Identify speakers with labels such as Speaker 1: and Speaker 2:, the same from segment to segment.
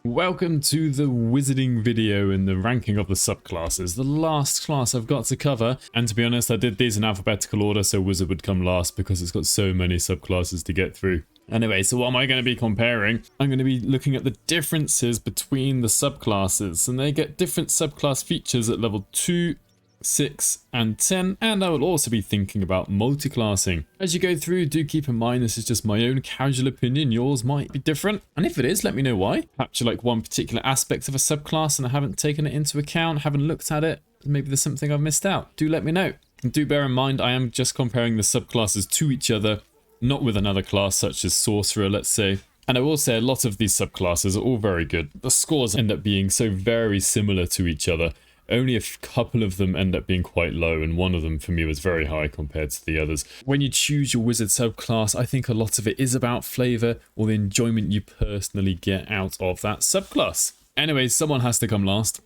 Speaker 1: Welcome to the wizarding video in the ranking of the subclasses, the last class I've got to cover, and to be honest I did these in alphabetical order so wizard would come last because it's got so many subclasses to get through. Anyway, so what am I going to be comparing? I'm going to be looking at the differences between the subclasses, and they get different subclass features at level 2, 6 and 10, and I will also be thinking about multiclassing. As you go through, do keep in mind this is just my own casual opinion, yours might be different, and if it is, let me know why. Perhaps you like one particular aspect of a subclass and I haven't taken it into account, haven't looked at it, maybe there's something I've missed out. Do let me know. And do bear in mind I am just comparing the subclasses to each other, not with another class such as sorcerer, let's say. And I will say a lot of these subclasses are all very good. The scores end up being so very similar to each other. Only a couple of them end up being quite low, and one of them for me was very high compared to the others. When you choose your wizard subclass, I think a lot of it is about flavor or the enjoyment you personally get out of that subclass. Anyway, someone has to come last.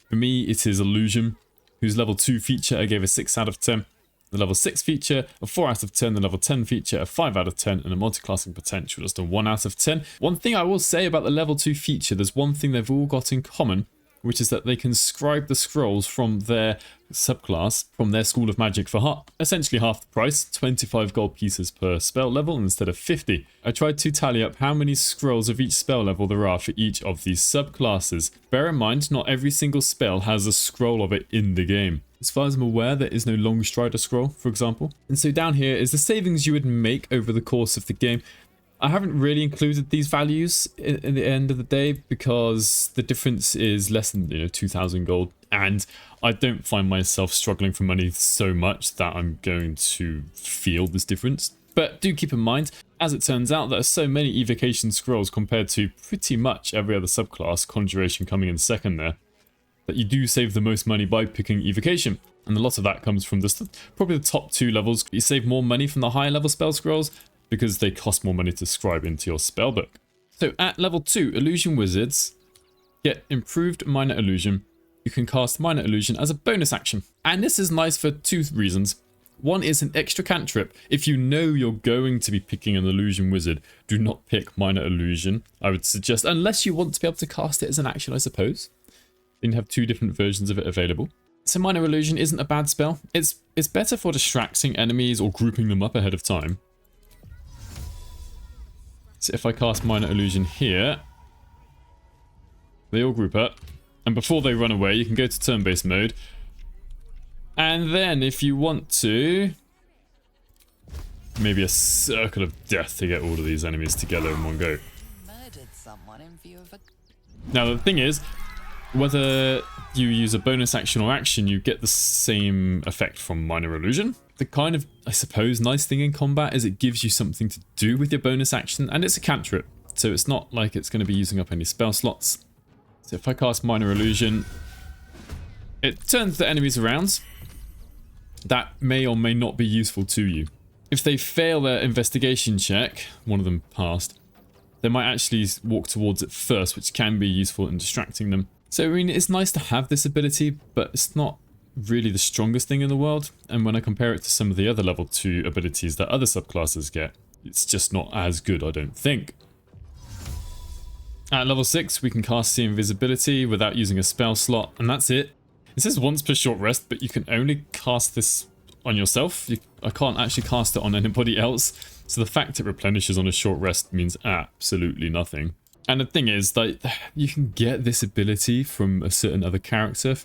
Speaker 1: For me, it is Illusion, whose level 2 feature I gave a 6 out of 10. The level 6 feature, a 4 out of 10, the level 10 feature, a 5 out of 10, and a multiclassing potential, just a 1 out of 10. One thing I will say about the level 2 feature, there's one thing they've all got in common, which is that they can scribe the scrolls from their subclass, from their school of magic for essentially half the price, 25 gold pieces per spell level instead of 50. I tried to tally up how many scrolls of each spell level there are for each of these subclasses. Bear in mind, not every single spell has a scroll of it in the game. As far as I'm aware, there is no Long Strider scroll, for example. And so down here is the savings you would make over the course of the game. I haven't really included these values in the end of the day because the difference is less than 2,000 gold, and I don't find myself struggling for money so much that I'm going to feel this difference. But do keep in mind, as it turns out, there are so many evocation scrolls compared to pretty much every other subclass, conjuration coming in second there, that you do save the most money by picking evocation. And a lot of that comes from probably the top 2 levels. You save more money from the higher level spell scrolls because they cost more money to scribe into your spellbook. So at level 2, Illusion Wizards get improved Minor Illusion. You can cast Minor Illusion as a bonus action. And this is nice for 2 reasons. One is an extra cantrip. If you know you're going to be picking an Illusion Wizard, do not pick Minor Illusion. I would suggest, unless you want to be able to cast it as an action, I suppose. Then you have 2 different versions of it available. So Minor Illusion isn't a bad spell. It's better for distracting enemies or grouping them up ahead of time. So if I cast Minor Illusion here, they all group up, and before they run away you can go to turn-based mode, and then if you want to, maybe a circle of death to get all of these enemies together in one go. Now the thing is, whether you use a bonus action or action, you get the same effect from Minor Illusion. The kind of, I suppose, nice thing in combat is it gives you something to do with your bonus action, and it's a cantrip, so it's not like it's going to be using up any spell slots. So if I cast Minor Illusion, it turns the enemies around. That may or may not be useful to you. If they fail their investigation check, one of them passed, they might actually walk towards it first, which can be useful in distracting them. So I mean, it's nice to have this ability, but it's not really the strongest thing in the world, and when I compare it to some of the other level 2 abilities that other subclasses get, it's just not as good, I don't think. At level 6 we can cast See Invisibility without using a spell slot, and that's it. It says once per short rest, but you can only cast this on yourself. I can't actually cast it on anybody else, so the fact it replenishes on a short rest means absolutely nothing. And the thing is that you can get this ability from a certain other character,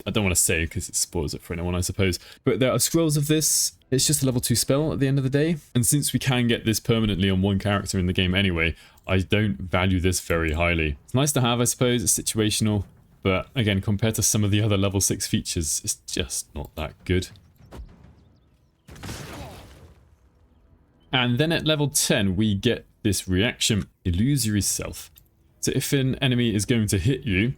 Speaker 1: I don't want to say because it spoils it for anyone, I suppose, but there are scrolls of this. It's just a level 2 spell at the end of the day, and since we can get this permanently on one character in the game anyway, I don't value this very highly. It's nice to have, I suppose, it's situational, but again, compared to some of the other level 6 features, it's just not that good. And then at level 10 we get this reaction, Illusory Self. So if an enemy is going to hit you,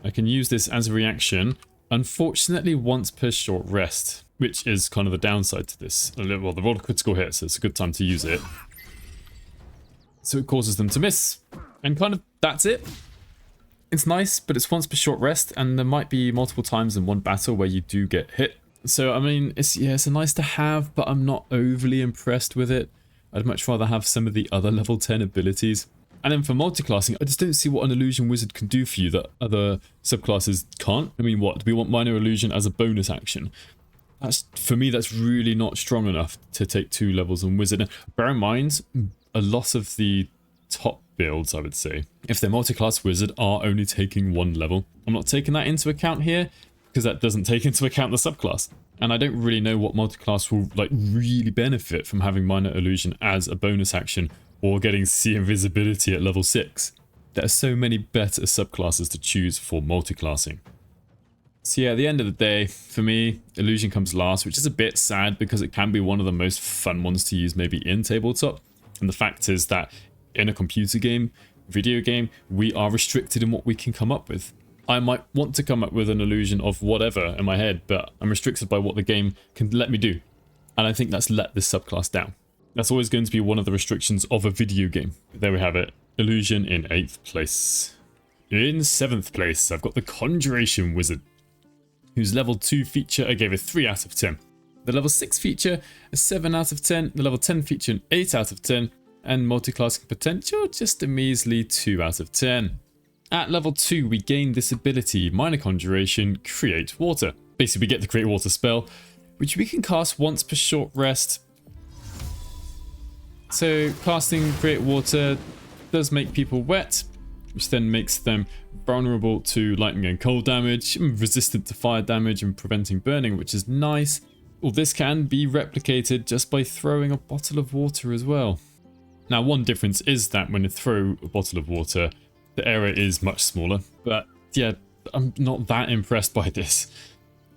Speaker 1: I can use this as a reaction, unfortunately once per short rest, which is kind of the downside to this. Well, the rolled critical hit, so it's a good time to use it. So it causes them to miss, and kind of that's it. It's nice, but it's once per short rest, and there might be multiple times in one battle where you do get hit. So I mean, it's a nice to have, but I'm not overly impressed with it. I'd much rather have some of the other level 10 abilities. And then for multiclassing, I just don't see what an illusion wizard can do for you that other subclasses can't. I mean, what? Do we want minor illusion as a bonus action? That's, for me, that's really not strong enough to take 2 levels on wizard. And bear in mind, a lot of the top builds, I would say, if they're multiclass wizard, are only taking 1 level. I'm not taking that into account here because that doesn't take into account the subclass. And I don't really know what multiclass will like really benefit from having minor illusion as a bonus action or getting see invisibility at level 6. There are so many better subclasses to choose for multiclassing. So yeah, at the end of the day, for me, illusion comes last, which is a bit sad because it can be one of the most fun ones to use maybe in tabletop. And the fact is that in a computer game, video game, we are restricted in what we can come up with. I might want to come up with an illusion of whatever in my head, but I'm restricted by what the game can let me do. And I think that's let this subclass down. That's always going to be one of the restrictions of a video game. There we have it. Illusion in 8th place. In 7th place, I've got the Conjuration Wizard, whose level 2 feature I gave a 3 out of 10. The level 6 feature, a 7 out of 10. The level 10 feature, an 8 out of 10. And multiclassing potential, just a measly 2 out of 10. At level 2, we gain this ability, Minor Conjuration, Create Water. Basically, we get the Create Water spell, which we can cast once per short rest. So, casting Create Water does make people wet, which then makes them vulnerable to lightning and cold damage, resistant to fire damage and preventing burning, which is nice. Well, this can be replicated just by throwing a bottle of water as well. Now, one difference is that when you throw a bottle of water, the area is much smaller, but yeah, I'm not that impressed by this.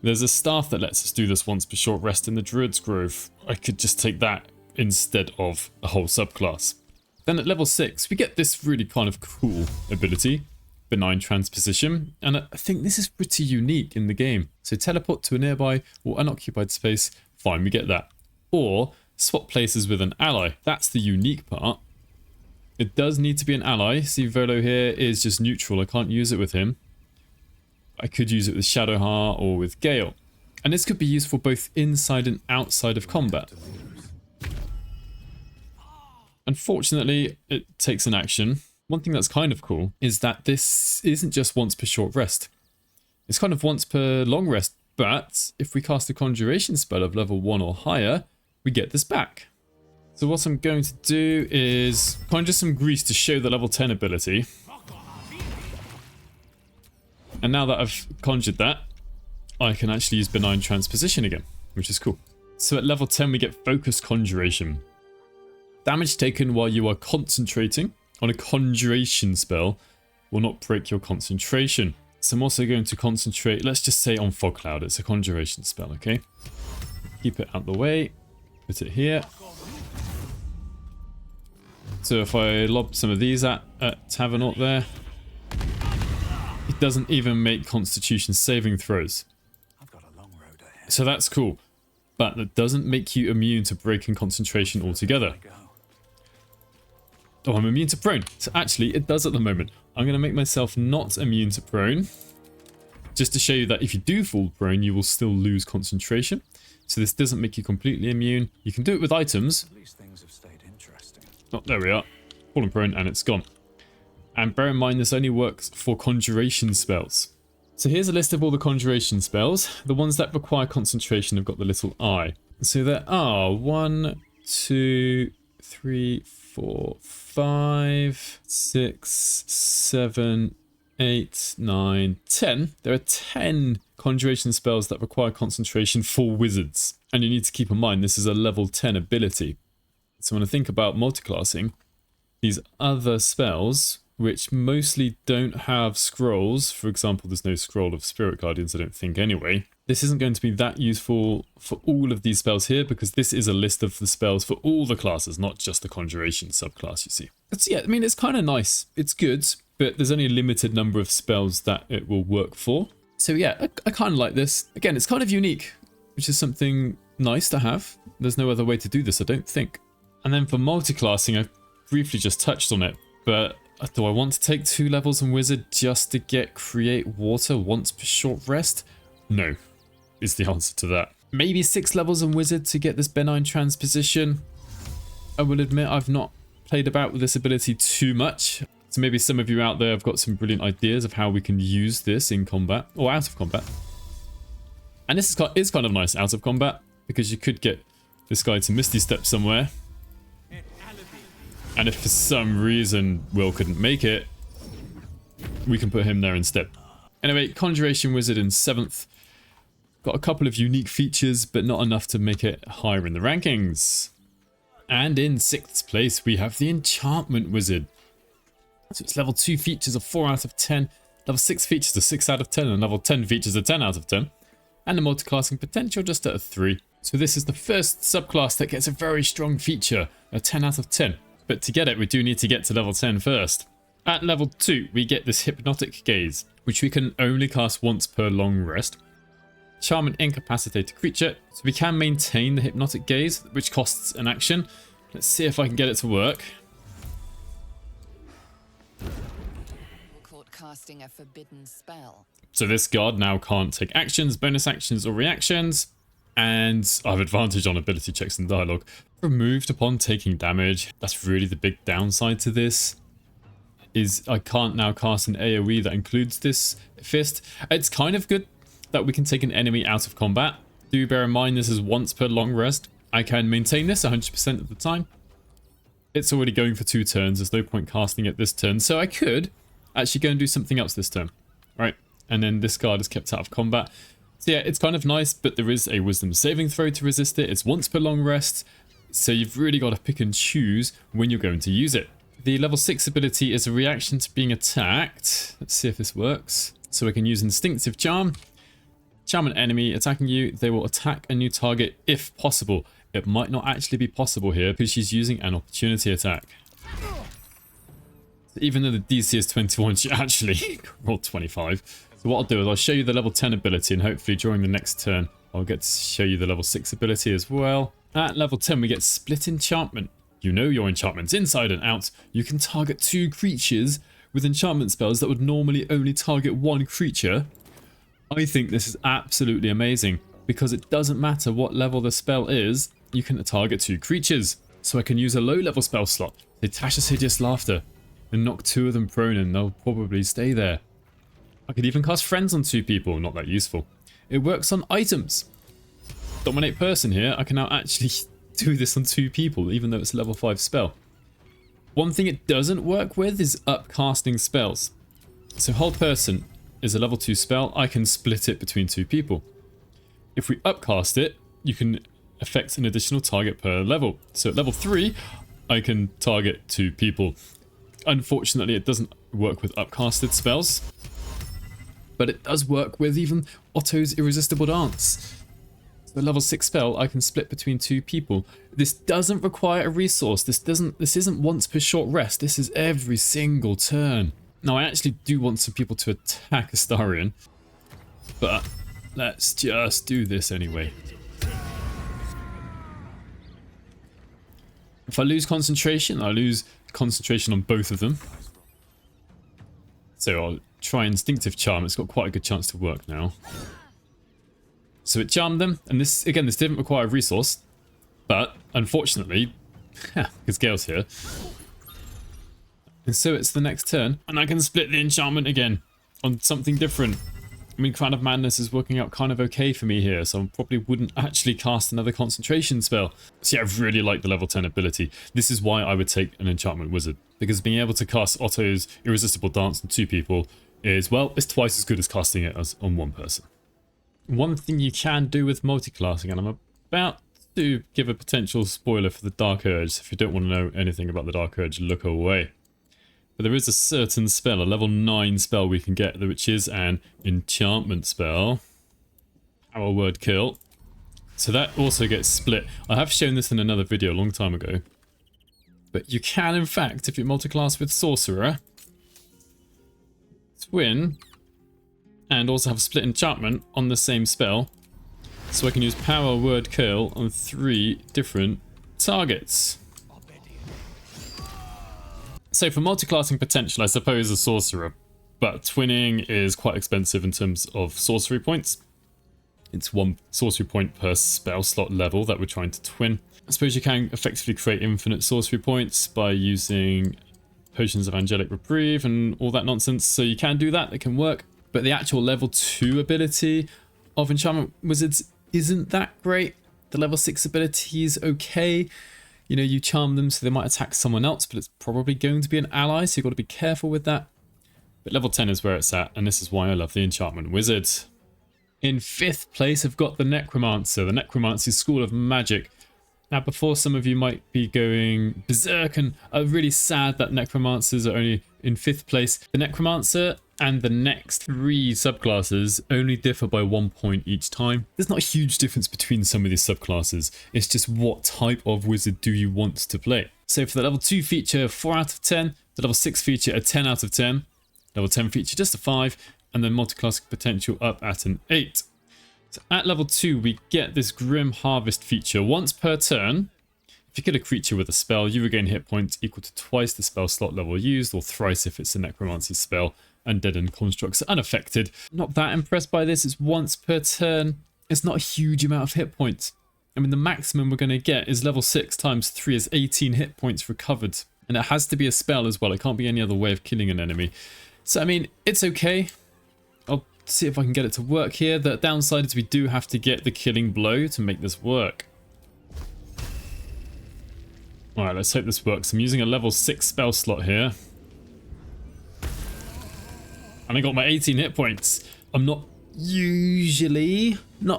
Speaker 1: There's a staff that lets us do this once per short rest in the Druid's Grove. I could just take that instead of a whole subclass. Then at level 6, we get this really kind of cool ability, Benign Transposition, and I think this is pretty unique in the game. So teleport to a nearby or unoccupied space, fine, we get that. Or swap places with an ally. That's the unique part. It does need to be an ally. See, Volo here is just neutral. I can't use it with him. I could use it with Shadowheart or with Gale. And this could be useful both inside and outside of combat. Unfortunately, it takes an action. One thing that's kind of cool is that this isn't just once per short rest. It's kind of once per long rest, but if we cast a conjuration spell of level 1 or higher, we get this back. So what I'm going to do is conjure some grease to show the level 10 ability. And now that I've conjured that, I can actually use Benign Transposition again, which is cool. So at level 10 we get Focus Conjuration. Damage taken while you are concentrating on a conjuration spell will not break your concentration. So I'm also going to concentrate, let's just say on Fog Cloud. It's a conjuration spell, okay? Keep it out the way. Put it here. So if I lob some of these at Tavernaut there, it doesn't even make Constitution saving throws. So that's cool. But that doesn't make you immune to breaking concentration altogether. Oh, I'm immune to prone. So actually, it does at the moment. I'm going to make myself not immune to prone. Just to show you that if you do fall prone, you will still lose concentration. So this doesn't make you completely immune. You can do it with items. Oh, there we are. Fallen prone and it's gone. And bear in mind, this only works for conjuration spells. So here's a list of all the conjuration spells. The ones that require concentration have got the little eye. So there are 1, 2, 3, 4, 5, 6, 7, 8, 9, 10. There are 10 conjuration spells that require concentration for wizards. And you need to keep in mind, this is a level 10 ability. So when I think about multiclassing, these other spells, which mostly don't have scrolls, for example, there's no scroll of Spirit Guardians, I don't think anyway, this isn't going to be that useful for all of these spells here, because this is a list of the spells for all the classes, not just the Conjuration subclass, you see. But yeah, I mean, it's kind of nice. It's good, but there's only a limited number of spells that it will work for. So yeah, I kind of like this. Again, it's kind of unique, which is something nice to have. There's no other way to do this, I don't think. And then for multiclassing, I briefly just touched on it, but do I want to take 2 levels on Wizard just to get Create Water once per short rest? No, is the answer to that. Maybe 6 levels on Wizard to get this Benign Transposition. I will admit I've not played about with this ability too much. So maybe some of you out there have got some brilliant ideas of how we can use this in combat or out of combat. And this is kind of nice out of combat because you could get this guy to Misty Step somewhere. And if for some reason Will couldn't make it, we can put him there instead. Anyway, Conjuration Wizard in 7th. Got a couple of unique features, but not enough to make it higher in the rankings. And in 6th place, we have the Enchantment Wizard. So it's level 2 features of 4 out of 10, level 6 features of 6 out of 10, and level 10 features of 10 out of 10. And the multiclassing potential just at a 3. So this is the first subclass that gets a very strong feature, a 10 out of 10. But to get it, we do need to get to level 10 first. At level 2, we get this Hypnotic Gaze, which we can only cast once per long rest. Charm and Incapacitate a creature, so we can maintain the Hypnotic Gaze, which costs an action. Let's see if I can get it to work.
Speaker 2: Caught casting a forbidden spell.
Speaker 1: So this guard now can't take actions, bonus actions, or reactions. And I have advantage on ability checks and dialogue. Removed upon taking damage. That's really the big downside to this. Is I can't now cast an AoE that includes this fist. It's kind of good that we can take an enemy out of combat. Do bear in mind this is once per long rest. I can maintain this 100% of the time. It's already going for 2 turns. There's no point casting it this turn. So I could actually go and do something else this turn. Right? And then this guard is kept out of combat. So yeah, it's kind of nice, but there is a wisdom saving throw to resist it. It's once per long rest. So you've really got to pick and choose when you're going to use it. The level 6 ability is a reaction to being attacked. Let's see if this works. So we can use Instinctive Charm. Charm an enemy attacking you. They will attack a new target if possible. It might not actually be possible here because she's using an opportunity attack. So even though the DC is 21, she actually rolled 25. So what I'll do is I'll show you the level 10 ability, and hopefully during the next turn I'll get to show you the level 6 ability as well. At level 10 we get Split Enchantment. You know your enchantments inside and out. You can target 2 creatures with enchantment spells that would normally only target 1 creature. I think this is absolutely amazing because it doesn't matter what level the spell is, you can target 2 creatures. So I can use a low level spell slot, say Tasha's Hideous Laughter, and knock 2 of them prone and they'll probably stay there. I could even cast Friends on 2 people, not that useful. It works on items. Dominate Person here, I can now actually do this on 2 people, even though it's a level 5 spell. One thing it doesn't work with is upcasting spells. So Hold Person is a level 2 spell, I can split it between 2 people. If we upcast it, you can affect an additional target per level. So at level 3, I can target 2 people. Unfortunately, it doesn't work with upcasted spells, but it does work with even Otto's Irresistible Dance. So level 6 spell, I can split between 2 people. This doesn't require a resource. This isn't once per short rest. This is every single turn. Now, I actually do want some people to attack Astarion, but let's just do this anyway. If I lose concentration, I lose concentration on both of them. So I'll try Instinctive Charm. It's got quite a good chance to work now. So it charmed them, and this didn't require a resource, but unfortunately, because Gale's here. And so it's the next turn, and I can split the enchantment again on something different. I mean, Crown of Madness is working out kind of okay for me here, so I probably wouldn't actually cast another concentration spell. So yeah, I really like the level 10 ability. This is why I would take an Enchantment Wizard, because being able to cast Otto's Irresistible Dance on 2 people is, well, it's twice as good as casting it as on 1 person. One thing you can do with multiclassing, and I'm about to give a potential spoiler for the Dark Urge, so if you don't want to know anything about the Dark Urge, look away. But there is a certain spell, a level 9 spell we can get, which is an enchantment spell. Power Word Kill. So that also gets split. I have shown this in another video a long time ago. But you can, in fact, if you multiclass with Sorcerer, twin, and also have split enchantment on the same spell. So I can use Power Word Kill on 3 different targets. So for multiclassing potential, I suppose a Sorcerer, but twinning is quite expensive in terms of sorcery points. It's 1 sorcery point per spell slot level that we're trying to twin. I suppose you can effectively create infinite sorcery points by using potions of angelic reprieve and all that nonsense. So you can do that, it can work. But the actual level 2 ability of enchantment wizards isn't that great. The level 6 ability is okay. You know, you charm them so they might attack someone else, but it's probably going to be an ally, so you've got to be careful with that. But level 10 is where it's at, and this is why I love the enchantment wizard. In 5th place, I've got the Necromancer, the Necromancy School of Magic. Now, before some of you might be going berserk and are really sad that Necromancers are only in 5th place, the Necromancer and the next 3 subclasses only differ by 1 point each time. There's not a huge difference between some of these subclasses. It's just what type of wizard do you want to play. So for the level 2 feature, 4 out of 10. The level 6 feature, a 10 out of 10. Level 10 feature, just a 5. And then multi-class potential up at an 8. So at level 2, we get this Grim Harvest feature. Once per turn, if you kill a creature with a spell, you regain hit points equal to twice the spell slot level used, or thrice if it's a necromancy spell. Undead and constructs are unaffected. Not that impressed by this. It's once per turn. It's not a huge amount of hit points. I mean, the maximum we're going to get is level 6 times 3 is 18 hit points recovered. And it has to be a spell as well. It can't be any other way of killing an enemy. So, I mean, it's okay. I'll see if I can get it to work here. The downside is we do have to get the killing blow to make this work. Alright, let's hope this works. I'm using a level 6 spell slot here. And I got my 18 hit points. I'm not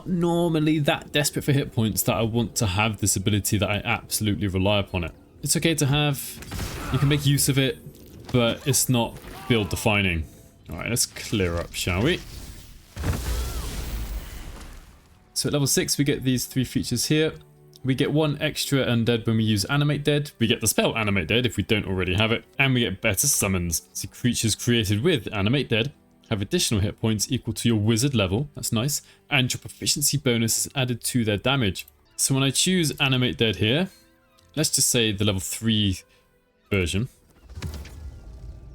Speaker 1: normally that desperate for hit points that I want to have this ability that I absolutely rely upon it. It's okay to have, you can make use of it, but it's not build defining. Alright, let's clear up, shall we? So at level 6 we get these 3 features here. We get 1 extra undead when we use Animate Dead. We get the spell Animate Dead if we don't already have it. And we get better summons. So creatures created with Animate Dead have additional hit points equal to your wizard level. That's nice. And your proficiency bonus is added to their damage. So when I choose Animate Dead here, let's just say the level 3 version,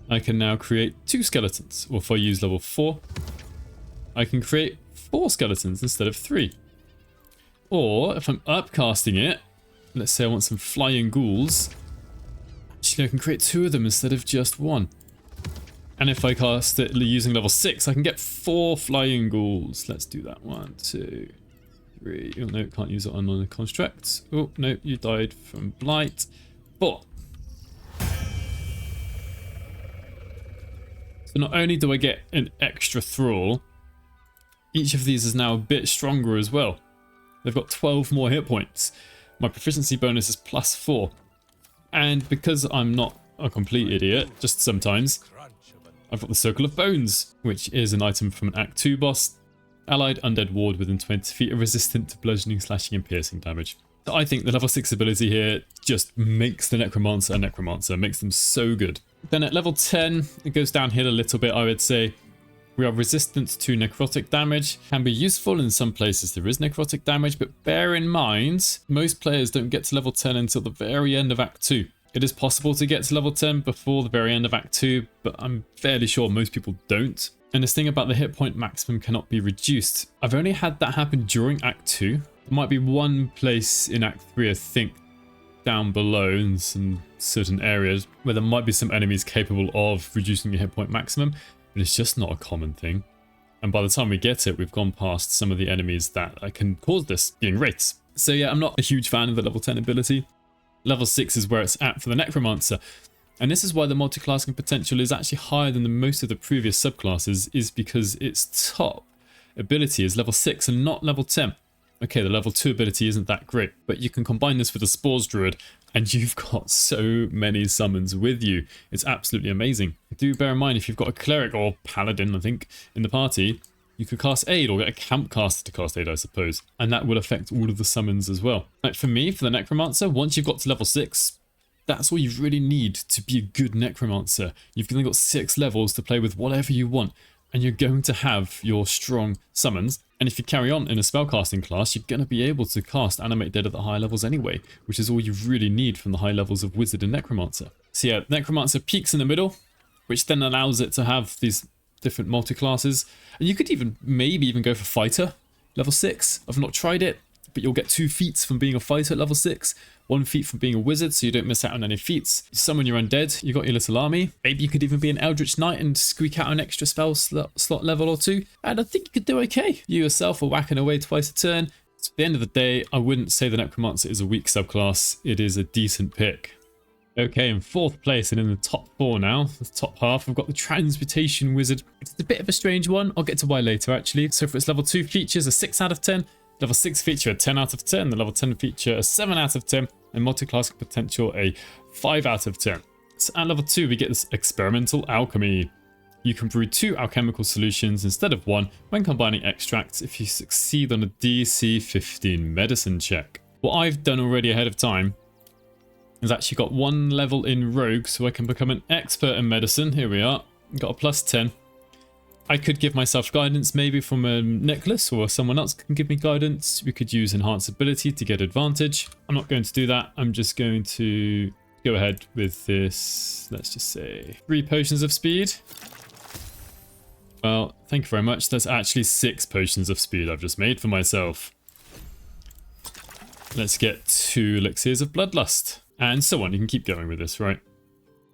Speaker 1: I can now create 2 skeletons. Or if I use level 4, I can create 4 skeletons instead of 3. Or if I'm upcasting it, let's say I want some flying ghouls, actually I can create 2 of them instead of just 1. And if I cast it using level 6, I can get 4 flying ghouls. Let's do that. 1, 2, 3. Oh no, can't use it on a construct. Oh no, you died from blight. 4. So not only do I get an extra thrall, each of these is now a bit stronger as well. They've got 12 more hit points. My proficiency bonus is +4. And because I'm not a complete idiot, just sometimes, I've got the Circle of Bones, which is an item from an Act 2 boss. Allied undead ward within 20 feet are resistant to bludgeoning, slashing, and piercing damage. So I think the level 6 ability here just makes the Necromancer a Necromancer, makes them so good. Then at level 10, it goes downhill a little bit, I would say. We are resistant to necrotic damage. Can be useful in some places there is necrotic damage, but bear in mind, most players don't get to level 10 until the very end of Act 2. It is possible to get to level 10 before the very end of Act 2, but I'm fairly sure most people don't. And this thing about the hit point maximum cannot be reduced. I've only had that happen during Act 2. There might be one place in Act 3, I think, down below in some certain areas where there might be some enemies capable of reducing your hit point maximum. But it's just not a common thing. And by the time we get it, we've gone past some of the enemies that can cause this, being wraiths. So yeah, I'm not a huge fan of the level 10 ability. Level 6 is where it's at for the Necromancer. And this is why the multi-classing potential is actually higher than most of the previous subclasses, is because its top ability is level 6 and not level 10. Okay, the level 2 ability isn't that great, but you can combine this with the Spores Druid, and you've got so many summons with you. It's absolutely amazing. Do bear in mind, if you've got a Cleric or Paladin, I think, in the party, you could cast Aid, or get a Camp Caster to cast Aid, I suppose. And that will affect all of the summons as well. Like for me, for the Necromancer, once you've got to level 6, that's all you really need to be a good Necromancer. You've only got 6 levels to play with whatever you want, and you're going to have your strong summons. And if you carry on in a spellcasting class, you're going to be able to cast Animate Dead at the high levels anyway, which is all you really need from the high levels of Wizard and Necromancer. So yeah, Necromancer peaks in the middle, which then allows it to have these different multi-classes. And you could even maybe even go for Fighter Level 6, I've not tried it, but you'll get 2 feats from being a fighter at level 6. 1 feat from being a wizard, so you don't miss out on any feats. You summon your undead, you got your little army. Maybe you could even be an Eldritch Knight and squeak out an extra spell slot level or 2. And I think you could do okay. You yourself are whacking away twice a turn. So at the end of the day, I wouldn't say the Necromancer is a weak subclass. It is a decent pick. Okay, in 4th place and in the top 4 now, the top half, I've got the Transmutation Wizard. It's a bit of a strange one. I'll get to why later, actually. So for its level 2 features, a 6 out of 10. Level 6 feature, a 10 out of 10. The level 10 feature, a 7 out of 10. And multi-class potential, a 5 out of 10. So at level 2, we get this Experimental Alchemy. You can brew 2 alchemical solutions instead of 1 when combining extracts if you succeed on a DC 15 medicine check. What I've done already ahead of time is actually got 1 level in Rogue, so I can become an expert in medicine. Here we are. Got a plus 10. I could give myself guidance maybe from a necklace, or someone else can give me guidance. We could use enhanced ability to get advantage. I'm not going to do that. I'm just going to go ahead with this, let's just say 3 potions of speed. Well, thank you very much. That's actually 6 potions of speed I've just made for myself. Let's get 2 elixirs of bloodlust. And so on. You can keep going with this, right?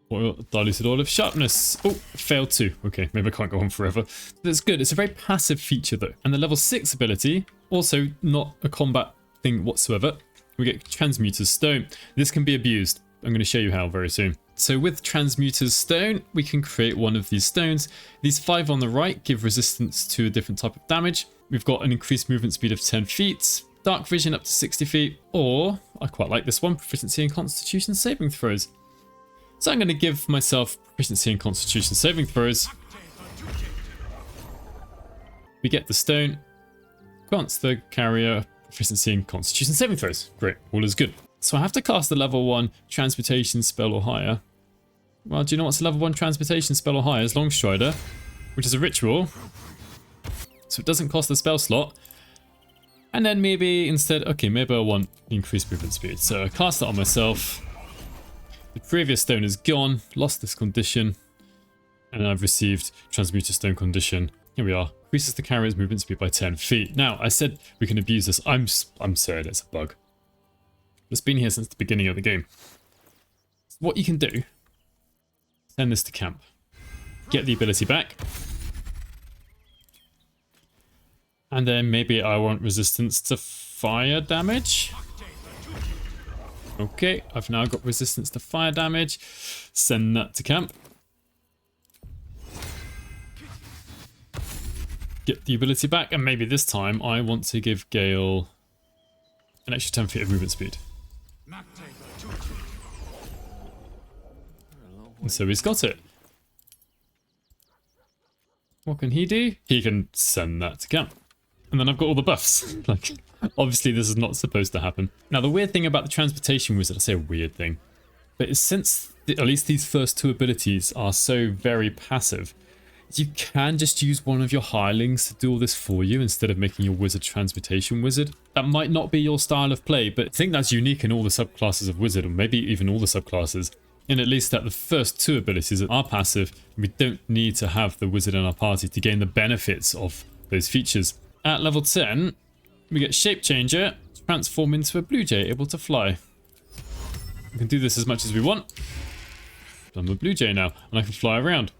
Speaker 1: Diluted oil of sharpness. Oh, failed 2. Okay, maybe I can't go on forever. That's good. It's a very passive feature though. And the level 6 ability, also not a combat thing whatsoever. We get Transmuter's Stone. This can be abused. I'm going to show you how very soon. So with Transmuter's Stone, we can create one of these stones. These 5 on the right give resistance to a different type of damage. We've got an increased movement speed of 10 feet. Dark vision up to 60 feet, or I quite like this one, proficiency in constitution saving throws. So I'm going to give myself proficiency in constitution saving throws. We get the stone, grants the carrier proficiency in constitution saving throws. Great, all is good. So I have to cast a level 1 transmutation spell or higher. Well, do you know what's a level 1 transmutation spell or higher? It's Longstrider, which is a ritual. So it doesn't cost a spell slot. And then maybe instead, okay, maybe I want increased movement speed. So I cast it on myself. The previous stone is gone, lost this condition. And I've received Transmuter Stone condition. Here we are. Increases the carrier's movement speed by 10 feet. Now, I said we can abuse this. I'm certain it's a bug. It's been here since the beginning of the game. What you can do, send this to camp. Get the ability back. And then maybe I want resistance to fire damage. Okay, I've now got resistance to fire damage. Send that to camp. Get the ability back, and maybe this time I want to give Gale an extra 10 feet of movement speed. And so he's got it. What can he do? He can send that to camp. And then I've got all the buffs. Like, obviously this is not supposed to happen. Now, the weird thing about the Transmutation Wizard, I say a weird thing, but is since at least these first 2 abilities are so very passive, you can just use one of your hirelings to do all this for you instead of making your wizard Transmutation Wizard. That might not be your style of play, but I think that's unique in all the subclasses of Wizard, or maybe even all the subclasses. And at least that the first 2 abilities are passive, we don't need to have the wizard in our party to gain the benefits of those features. At level 10, we get Shape Changer, transform into a blue jay, able to fly. We can do this as much as we want. I'm a blue jay now, and I can fly around.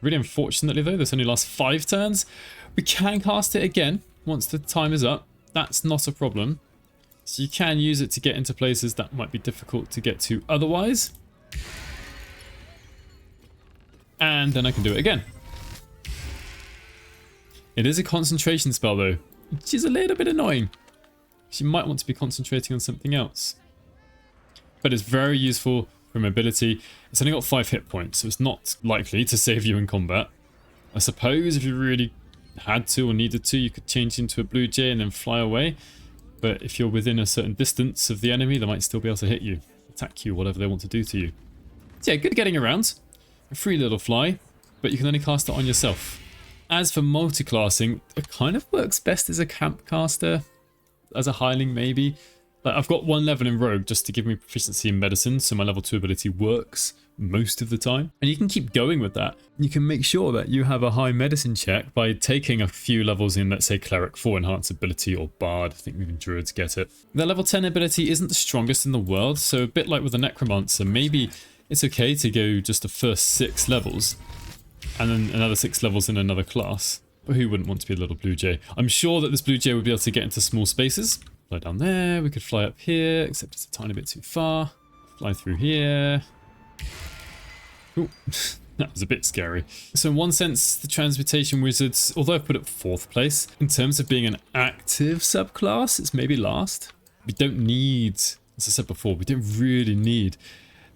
Speaker 1: Really unfortunately though, this only lasts 5 turns. We can cast it again once the time is up. That's not a problem. So you can use it to get into places that might be difficult to get to otherwise. And then I can do it again. It is a concentration spell though, which is a little bit annoying. You might want to be concentrating on something else. But it's very useful for mobility. It's only got 5 hit points, so it's not likely to save you in combat. I suppose if you really had to or needed to, you could change into a blue jay and then fly away. But if you're within a certain distance of the enemy, they might still be able to hit you, attack you, whatever they want to do to you. So yeah, good getting around. A free little fly, but you can only cast it on yourself. As for multi-classing, it kind of works best as a camp caster, as a hireling maybe. Like I've got 1 level in Rogue just to give me proficiency in medicine, so my level 2 ability works most of the time. And you can keep going with that. You can make sure that you have a high medicine check by taking a few levels in, let's say, Cleric for enhanced ability, or Bard. I think even Druids get it. The level 10 ability isn't the strongest in the world, so a bit like with the Necromancer, maybe it's okay to go just the first 6 levels and then another 6 levels in another class. But who wouldn't want to be a little blue jay? I'm sure that this blue jay would be able to get into small spaces. Fly down there, we could fly up here, except it's a tiny bit too far. Fly through here. Ooh, that was a bit scary. So in one sense, the Transmutation Wizards, although I've put it 4th place, in terms of being an active subclass, it's maybe last. We don't need, as I said before, we don't really need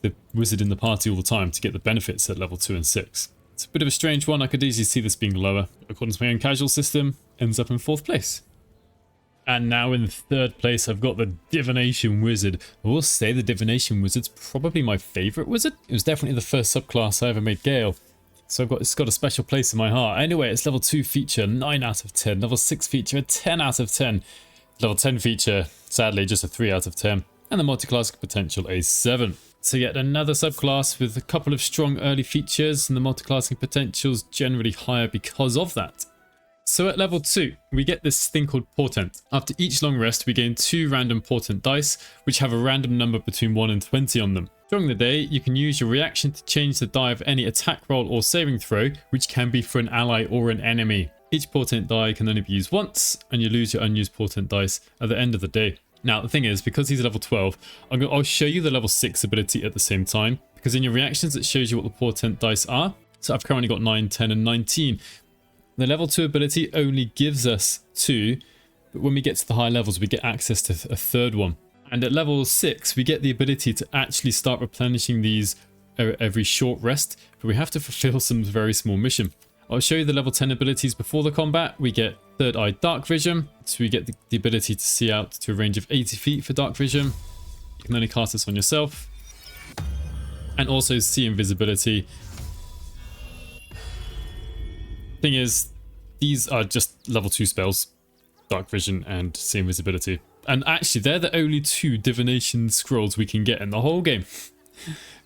Speaker 1: the wizard in the party all the time to get the benefits at level 2 and 6. It's a bit of a strange one. I could easily see this being lower. According to my own casual system, ends up in 4th place. And now in 3rd place, I've got the Divination Wizard. I will say the Divination Wizard's probably my favourite wizard. It was definitely the first subclass I ever made Gale. So it's got a special place in my heart. Anyway, it's level 2 feature, 9 out of 10. Level 6 feature, a 10 out of 10. Level 10 feature, sadly, just a 3 out of 10. And the multi-class potential, a 7. So yet another subclass with a couple of strong early features, and the multi-classing potential's generally higher because of that. So at level 2, we get this thing called Portent. After each long rest, we gain 2 random Portent dice, which have a random number between 1 and 20 on them. During the day, you can use your reaction to change the die of any attack roll or saving throw, which can be for an ally or an enemy. Each Portent die can only be used once, and you lose your unused Portent dice at the end of the day. Now, the thing is, because he's level 12, I'll show you the level 6 ability at the same time, because in your reactions, it shows you what the Portent dice are. So I've currently got 9, 10, and 19. The level 2 ability only gives us 2, but when we get to the high levels, we get access to a 3rd one. And at level 6, we get the ability to actually start replenishing these every short rest, but we have to fulfill some very small mission. I'll show you the level 10 abilities before the combat. We get Third Eye Dark Vision, so we get the ability to see out to a range of 80 feet for Dark Vision. You can only cast this on yourself. And also See Invisibility. Thing is, these are just level 2 spells, Dark Vision and See Invisibility. And actually, they're the only 2 divination scrolls we can get in the whole game,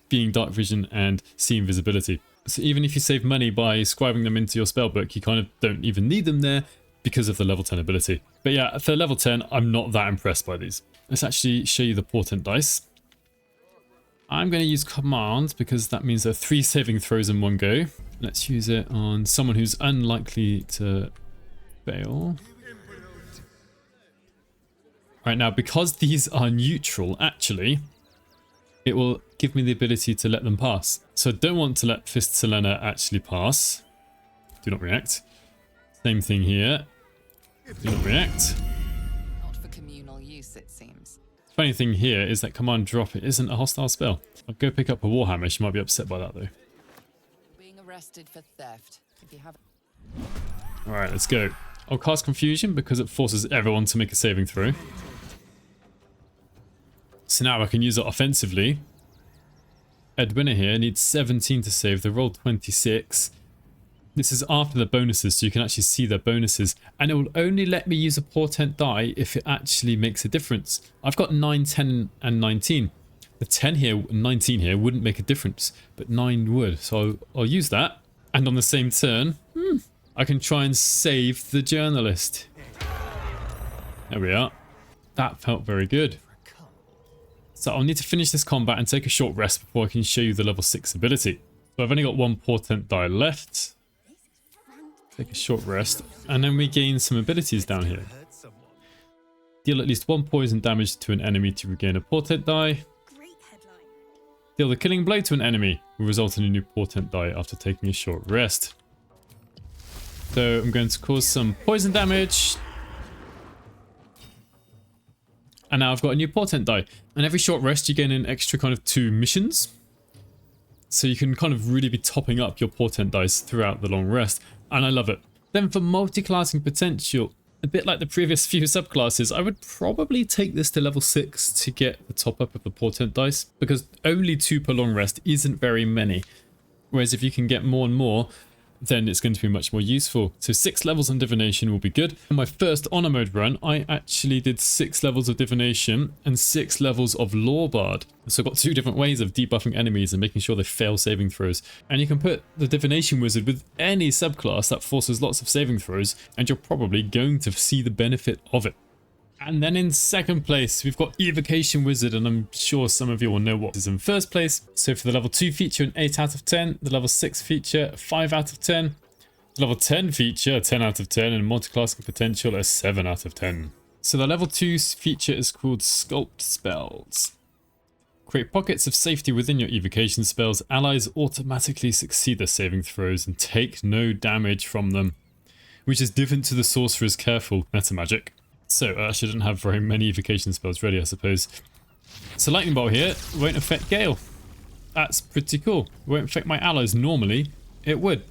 Speaker 1: being Dark Vision and See Invisibility. So even if you save money by scribing them into your spellbook, you kind of don't even need them there because of the level 10 ability. But yeah, for level 10, I'm not that impressed by these. Let's actually show you the Portent dice. I'm going to use command because that means there are 3 saving throws in one go. Let's use it on someone who's unlikely to fail. Right, now because these are neutral, actually, it will give me the ability to let them pass. So I don't want to let Fist Selena actually pass. Do not react. Same thing here. Do not react.
Speaker 2: Not for communal use, it seems.
Speaker 1: Funny thing here is that command drop, it isn't a hostile spell. I'll go pick up a Warhammer. She might be upset by that though.
Speaker 2: Being arrested for theft. If you have...
Speaker 1: Alright, let's go. I'll cast Confusion because it forces everyone to make a saving throw. So now I can use it offensively. Edwina here needs 17 to save. They rolled 26. This is after the bonuses, so you can actually see their bonuses. And it will only let me use a Portent die if it actually makes a difference. I've got 9, 10, and 19. The 10 here, 19 here wouldn't make a difference, but 9 would. So I'll use that. And on the same turn, I can try and save the journalist. There we are. That felt very good. So I'll need to finish this combat and take a short rest before I can show you the level 6 ability. So I've only got 1 Portent die left. Take a short rest. And then we gain some abilities down here. Deal at least 1 poison damage to an enemy to regain a Portent die. Deal the killing blow to an enemy will result in a new Portent die after taking a short rest. So I'm going to cause some poison damage. And now I've got a new Portent die. And every short rest you gain an extra kind of 2 missions. So you can kind of really be topping up your Portent dice throughout the long rest. And I love it. Then for multi-classing potential, a bit like the previous few subclasses, I would probably take this to level 6 to get the top up of the Portent dice. Because only 2 per long rest isn't very many. Whereas if you can get more and more, then it's going to be much more useful. So 6 levels on divination will be good. In my first honor mode run, I actually did 6 levels of divination and 6 levels of law bard. So I've got 2 different ways of debuffing enemies and making sure they fail saving throws. And you can put the divination wizard with any subclass that forces lots of saving throws, and you're probably going to see the benefit of it. And then in second place, we've got Evocation Wizard, and I'm sure some of you will know what is in first place. So for the level 2 feature, an 8 out of 10. The level 6 feature, a 5 out of 10. The level 10 feature, a 10 out of 10. And multiclassing potential, a 7 out of 10. So the level 2 feature is called Sculpt Spells. Create pockets of safety within your evocation spells. Allies automatically succeed their saving throws and take no damage from them, which is different to the Sorcerer's Careful meta magic. So I shouldn't have very many evocation spells ready, I suppose. So Lightning Bolt here won't affect Gale. That's pretty cool. It won't affect my allies. Normally, it would.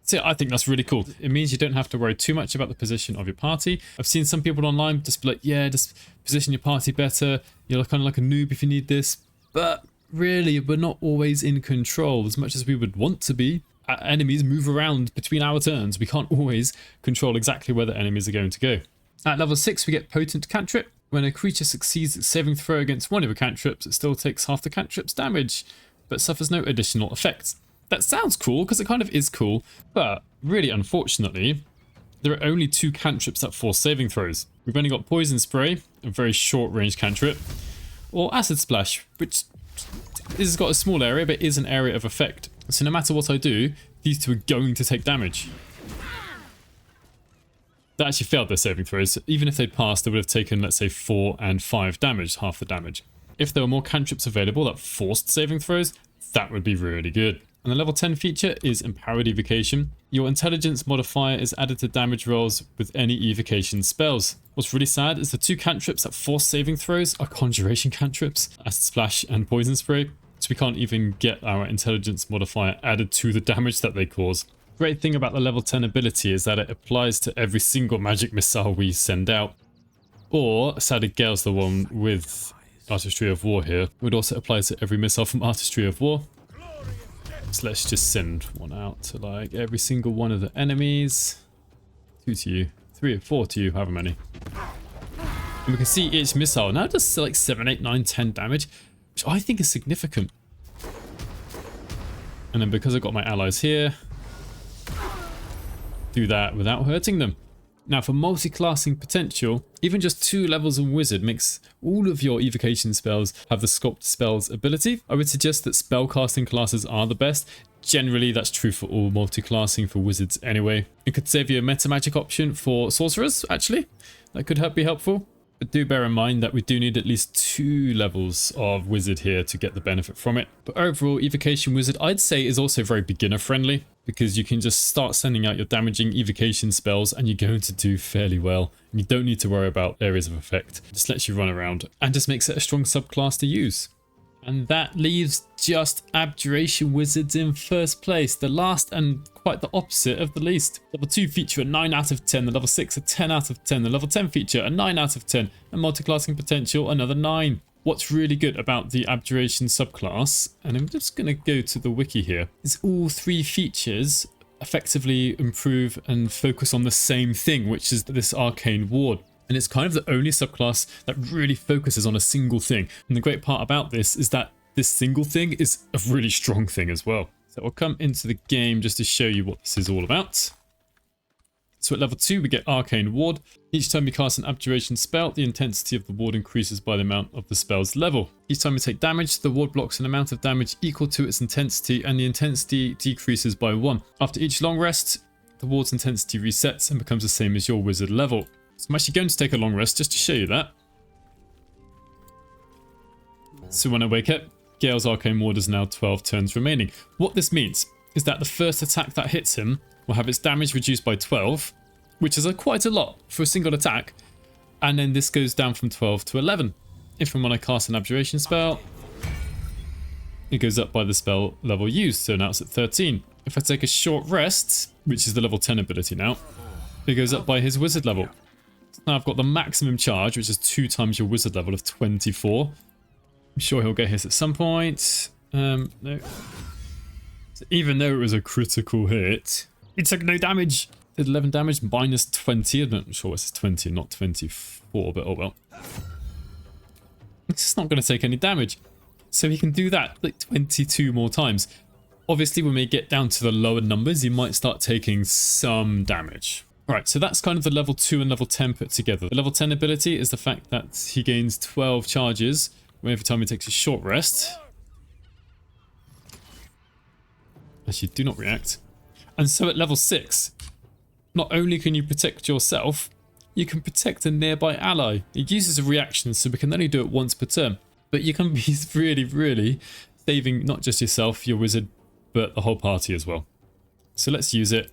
Speaker 1: So I think that's really cool. It means you don't have to worry too much about the position of your party. I've seen some people online just be like, yeah, just position your party better. You're kind of like a noob if you need this. But really, we're not always in control as much as we would want to be. Enemies move around between our turns. We can't always control exactly where the enemies are going to go. At level 6, we get Potent Cantrip. When a creature succeeds its saving throw against one of your cantrips, it still takes half the cantrip's damage, but suffers no additional effects. That sounds cool, because it kind of is cool, but really unfortunately, there are only 2 cantrips that force saving throws. We've only got Poison Spray, a very short range cantrip, or Acid Splash, which has got a small area, but is an area of effect. So no matter what I do, these 2 are going to take damage. They actually failed their saving throws. Even if they'd passed, they would have taken, let's say, 4 and 5 damage, half the damage. If there were more cantrips available that forced saving throws, that would be really good. And the level 10 feature is Empowered Evocation. Your intelligence modifier is added to damage rolls with any evocation spells. What's really sad is the 2 cantrips that force saving throws are conjuration cantrips, Acid Splash and Poison Spray. So we can't even get our intelligence modifier added to the damage that they cause. Great thing about the level 10 ability is that it applies to every single magic missile we send out. Or, sadly, Gale's the one with Artistry of War here. It would also apply to every missile from Artistry of War. So let's just send one out to like every single one of the enemies. 2 to you, 3 or 4 to you, however many. And we can see each missile now does like 7, 8, 9, 10 damage, which I think is significant. And then because I've got my allies here, do that without hurting them. Now for multi-classing potential, even just 2 levels of Wizard makes all of your evocation spells have the Sculpt Spells ability. I would suggest that spellcasting classes are the best. Generally that's true for all multi-classing for Wizards anyway. It could save you a meta magic option for sorcerers actually. That could be helpful. But do bear in mind that we do need at least 2 levels of Wizard here to get the benefit from it. But overall, Evocation Wizard, I'd say, is also very beginner friendly, because you can just start sending out your damaging evocation spells and you're going to do fairly well. And you don't need to worry about areas of effect. It just lets you run around and just makes it a strong subclass to use. And that leaves just Abjuration Wizards in first place, the last and quite the opposite of the least. Level 2 feature a 9 out of 10, the level 6 a 10 out of 10, the level 10 feature a 9 out of 10, and multiclassing potential another 9. What's really good about the Abjuration subclass, and I'm just going to go to the wiki here, is all 3 features effectively improve and focus on the same thing, which is this Arcane Ward. And it's kind of the only subclass that really focuses on a single thing. And the great part about this is that this single thing is a really strong thing as well. So I'll come into the game just to show you what this is all about. So at level 2 we get Arcane Ward. Each time you cast an Abjuration spell, the intensity of the ward increases by the amount of the spell's level. Each time you take damage, the ward blocks an amount of damage equal to its intensity, and the intensity decreases by 1. After each long rest, the ward's intensity resets and becomes the same as your wizard level. So I'm actually going to take a long rest just to show you that. So when I wake up, Gale's Arcane Ward is now 12 turns remaining. What this means is that the first attack that hits him will have its damage reduced by 12, which is quite a lot for a single attack. And then this goes down from 12 to 11. If and when I cast an Abjuration spell, it goes up by the spell level used, so now it's at 13. If I take a short rest, which is the level 10 ability now, it goes up by his wizard level. Now I've got the maximum charge, which is 2 times your wizard level of 24. I'm sure he'll get his at some point. No. So even though it was a critical hit, it took no damage. Did 11 damage, minus 20. I'm not sure it's 20, not 24, but oh well. It's just not going to take any damage. So he can do that like 22 more times. Obviously, when we get down to the lower numbers, he might start taking some damage. Right, so that's kind of the level 2 and level 10 put together. The level 10 ability is the fact that he gains 12 charges every time he takes a short rest. Actually, do not react. And so at level 6, not only can you protect yourself, you can protect a nearby ally. It uses a reaction, so we can only do it once per turn. But you can be really, really saving not just yourself, your wizard, but the whole party as well. So let's use it.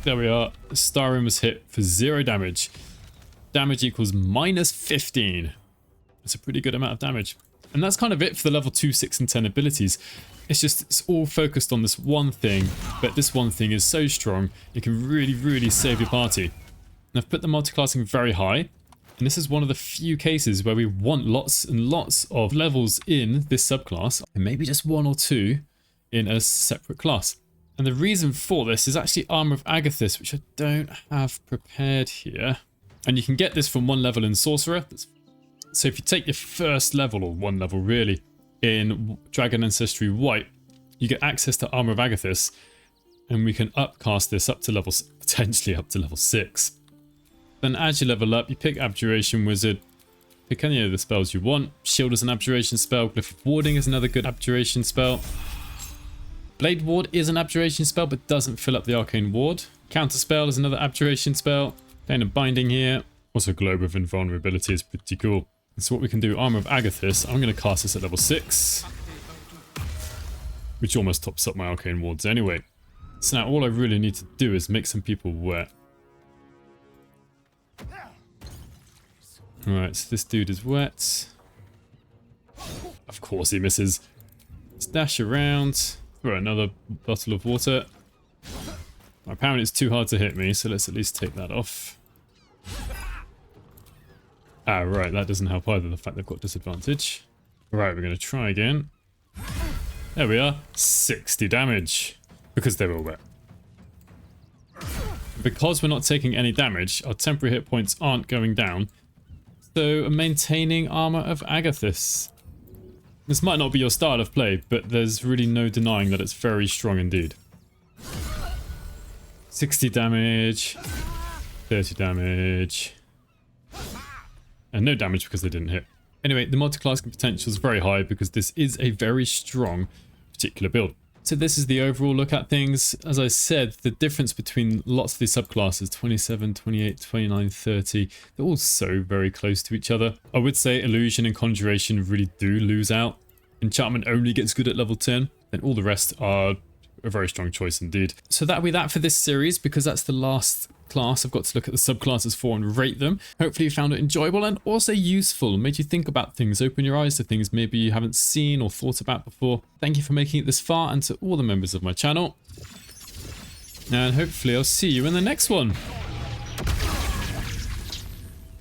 Speaker 1: There we are. The star ring was hit for 0 damage. Damage equals minus 15. That's a pretty good amount of damage. And that's kind of it for the level 2, 6, and 10 abilities. It's all focused on this one thing, but this one thing is so strong, it can really, really save your party. And I've put the multiclassing very high, and this is one of the few cases where we want lots and lots of levels in this subclass, and maybe just 1 or 2 in a separate class. And the reason for this is actually Armor of Agathis, which I don't have prepared here. And you can get this from 1 level in Sorcerer. So if you take your first level, or 1 level really, in Dragon Ancestry White, you get access to Armor of Agathis, and we can upcast this up to level, potentially up to level 6. Then as you level up, you pick Abjuration Wizard, pick any of the spells you want. Shield is an Abjuration spell, Glyph of Warding is another good Abjuration spell. Blade Ward is an Abjuration spell, but doesn't fill up the Arcane Ward. Counter Spell is another Abjuration spell. Plane of Binding here. Also Globe of Invulnerability is pretty cool. And so what we can do, Armor of Agathis, I'm going to cast this at level 6. Which almost tops up my Arcane Wards anyway. So now all I really need to do is make some people wet. Alright, so this dude is wet. Of course he misses. Let's dash around. Throw another bottle of water. Apparently it's too hard to hit me, so let's at least take that off. Ah, right, that doesn't help either, the fact they've got disadvantage. Right, we're going to try again. There we are, 60 damage, because they're all wet. Because we're not taking any damage, our temporary hit points aren't going down, so maintaining Armor of Agathis. This might not be your style of play, but there's really no denying that it's very strong indeed. 60 damage, 30 damage, and no damage because they didn't hit. Anyway, the multiclassing potential is very high because this is a very strong particular build. So this is the overall look at things. As I said, the difference between lots of these subclasses, 27, 28, 29, 30, they're all so very close to each other. I would say Illusion and Conjuration really do lose out. Enchantment only gets good at level 10, then all the rest are a very strong choice indeed. So that'll be that for this series, because that's the last class I've got to look at the subclasses for and rate them. Hopefully you found it enjoyable and also useful, made you think about things, open your eyes to things maybe you haven't seen or thought about before. Thank you for making it this far, and to all the members of my channel. And hopefully I'll see you in the next one.